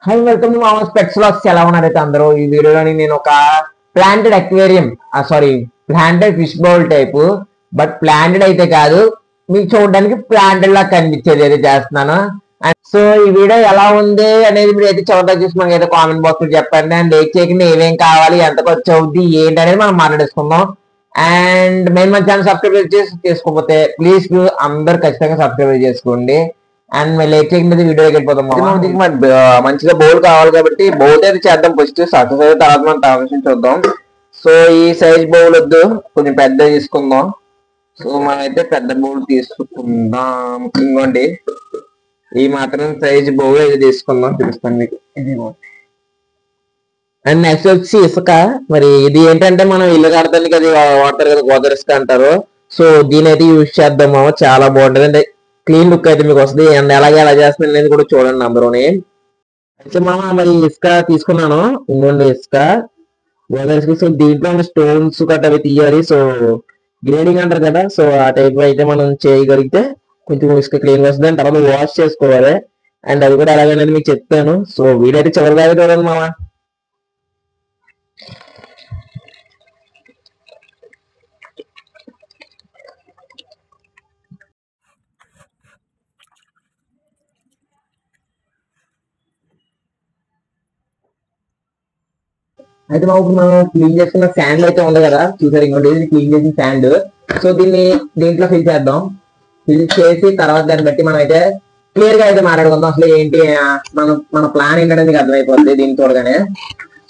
Hi welcome to మామా specs loss. ఎలా ఉన్నారైతే అందరూ? ఈ వీడియోలోని నేను ఒక planted aquarium planted fish bowl type, but planted అయితే కాదు, మీకు చూడడానికి ప్లాంటెడ్ లా కనిపించేది అయితే చేస్తున్నాను. అండ్ సో ఈ వీడియో ఎలా ఉంది అనేది మీరు అయితే చివరిగా చూసి మనకి అయితే కామెంట్ బాక్స్ లో చెప్పండి. అండ్ లేట్ చేయకుండా ఏమేం కావాలి, ఎంత ఖర్చు అవుద్ది, ఏంటి అనేది మనం మాట్లాడేసుకుందాం. అండ్ మెయిన్ మన ఛానల్ సబ్స్క్రైబ్ చేసుకోకపోతే ప్లీజ్ అందరు ఖచ్చితంగా సబ్స్క్రైబ్ చేసుకోండి. అండ్ మేము లేట్ చేయకుండా వీడియోకి వెళ్ళిపోతాం. మంచిగా బౌల్ కావాలి కాబట్టి బౌల్ అయితే చేద్దాం. ఫస్ట్ సక్సెస్ అయితే తర్వాత మనం ట్రాన్సాక్షన్ చూద్దాం. సో ఈ సైజ్ బౌల్ వద్దు, కొంచెం పెద్ద తీసుకుందాం. సో మనం అయితే పెద్ద బౌల్ తీసుకుందాం. ఇంకోండి ఈ మాత్రం సైజ్ బౌల్ అయితే తీసుకుందాం, చూపిస్తాను మీకు. అండ్ నెక్స్ట్ వచ్చి ఇసుక. మరి ఇది ఏంటంటే మనం ఇల్లు కడతానికి అది వాడతారు కదా, గోదావరి ఇసుక అంటారు. సో దీని అయితే యూజ్ చేద్దాము, చాలా బాగుంటది. అంటే క్లీన్ లుక్ అయితే మీకు వస్తుంది. అండ్ అలాగే ఎలా చేస్తుంది అనేది కూడా చూడండి అందరూని. అయితే మనం మరి ఇసుక తీసుకున్నాను, ఇంకోండి ఇసుక, గోదావరి ఇసుక. సో దీంట్లో స్టోన్స్ గట్ట అవి తీయాలి. సో గ్రేడింగ్ అంటారు కదా, సో ఆ టైప్ అయితే మనం చేయగలిగితే కొంచెం ఇసుక క్లీన్ వస్తుంది. అండ్ తర్వాత వాష్ చేసుకోవాలి. అండ్ అది కూడా ఎలాగనేది మీకు చెప్తాను. సో వీడియో అయితే చివరిదాకా చూడండి మామ. అయితే మాకు మనం క్లీన్ చేసుకున్న శాండ్ అయితే ఉంది కదా, చూసారు, ఇంకోటి క్లీన్ చేసిన శాండ్. సో దీంట్లో ఫిల్ చేద్దాం. ఫిల్ చేసి తర్వాత దాన్ని బట్టి మనం అయితే క్లియర్ గా అయితే మాట్లాడుకుందాం. అసలు ఏంటి మన ప్లాన్ ఏంటనేది మీకు అర్థమైపోతుంది దీన్ని చూడగానే.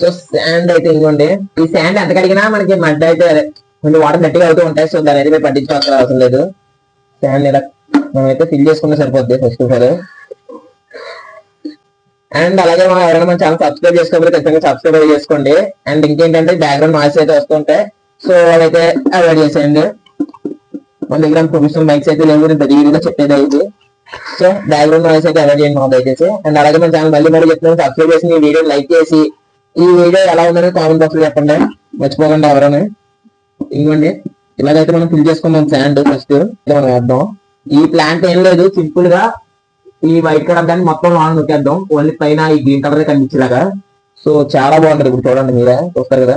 సో శాండ్ అయితే ఇంకోండి, ఈ శాండ్ ఎంత కడిగినా మనకి మడ్డ అయితే కొంచెం వాటర్ గట్టిగా అవుతూ ఉంటాయి. సో దాని అయితే మేము పట్టించుకోవాల్సిన అవసరం లేదు. శాండ్ ఇలా మనం అయితే ఫిల్ చేసుకుంటే సరిపోద్ది ఫస్ట్ ఆఫ్ ఆల్. అండ్ అలాగే మనం ఎవరైనా మన ఛానల్ సబ్స్క్రైబ్ చేసుకోకపోతే ఖచ్చితంగా సబ్స్క్రైబ్ చేసుకోండి. అండ్ ఇంకేంటంటే బ్యాక్గ్రౌండ్ నాయిస్ అయితే వస్తుంటాయి, సో అదైతే అవాయిడ్ చేసేయండి. మన దగ్గర ప్రొఫెషనల్ మైక్స్ అయితే లేవు, వీడియోలో చెప్పేది అయితే. సో బ్యాక్గ్రౌండ్ నాయిస్ అయితే అవాయిడ్ చేయండి దయచేసి. అండ్ అలాగే మన ఛానల్ మళ్ళీ చెప్తున్నాను, సబ్స్క్రైబ్ చేసి ఈ వీడియో లైక్ చేసి ఈ వీడియో ఎలా ఉందని కామెంట్ బాక్స్ లో చెప్పండి, మర్చిపోకండి ఎవరైనా. ఇవ్వండి ఇలాగైతే మనం ఫిల్ చేసుకుందాం శాండ్. ఫస్ట్ మనం వేద్దాం. ఈ ప్లాంట్ ఏం లేదు, సింపుల్ గా ఈ వైట్ కలర్ దాన్ని మొత్తం లాంగ్ నొక్కేద్దాం. ఓన్లీ పైన ఈ గ్రీన్ కలర్ కనిపించేలాగా. సో చాలా బాగుంటది. ఇప్పుడు చూడండి, మీరే చూస్తారు కదా.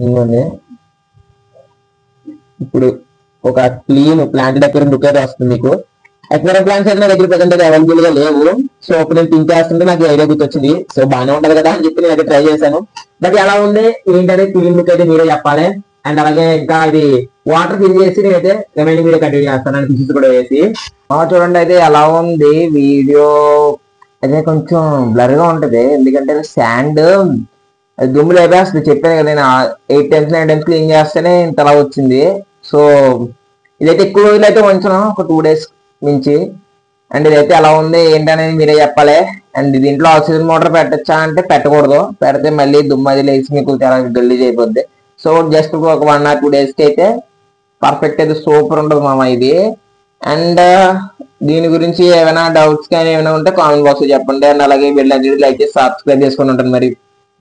ఇంకోండి ఇప్పుడు ఒక క్లీన్ ప్లాంట్ దగ్గర లుక్ అయితే వస్తుంది మీకు. ఎక్వేరియం ప్లాంట్స్ అయితే నా దగ్గర ప్రజెంట్ అవైలబుల్ గా లేవు. సో ఇప్పుడు నేను థింక్ చేస్తుంటే నాకు ఐడియా గుర్తొచ్చింది. సో బాగానే ఉంటది కదా అని చెప్పి నేను అయితే ట్రై చేశాను. బట్ ఎలా ఉంది ఏంటనే క్లీన్ లుక్ అయితే మీరే చెప్పాలి. అండ్ అలాగే ఇంకా ఇది వాటర్ ఫిల్ చేసి నేనైతే రిమైనింగ్ వీడియో కంటిన్యూ చేస్తాను. అండ్ ఫిషెస్ కూడా వేసి చూడండి అయితే ఎలా ఉంది వీడియో. అయితే కొంచెం బ్లర్ గా ఉంటది, ఎందుకంటే శాండ్ దుమ్ము లేపేస్తుంది. చెప్పాను కదా, నేను 8 times 9 times క్లీన్ చేస్తేనే ఇంతలా వచ్చింది. సో ఇదైతే ఎక్కువ రోజులు అయితే ఉంచను, ఒక 2 days మించి. అండ్ ఇదైతే ఎలా ఉంది ఏంటనేది మీరే చెప్పాలి. అండ్ దీంట్లో ఆక్సిజన్ మోటార్ పెట్టచ్చా అంటే పెట్టకూడదు, పెడితే మళ్ళీ దుమ్ము అది లేచి మీకు చాలా గలీజ్ అయిపోద్ది. సో జస్ట్ ఒక 1 or 2 days కి అయితే పర్ఫెక్ట్ అయితే సూపర్ ఉంటుంది మామ ఇది. అండ్ దీని గురించి ఏమైనా డౌట్స్ కానీ ఏమైనా ఉంటే కామెంట్ బాక్స్ లో చెప్పండి. అండ్ అలాగే వీళ్ళ లైక్ చేసి సబ్స్క్రైబ్ చేసుకుని ఉంటాను మరి.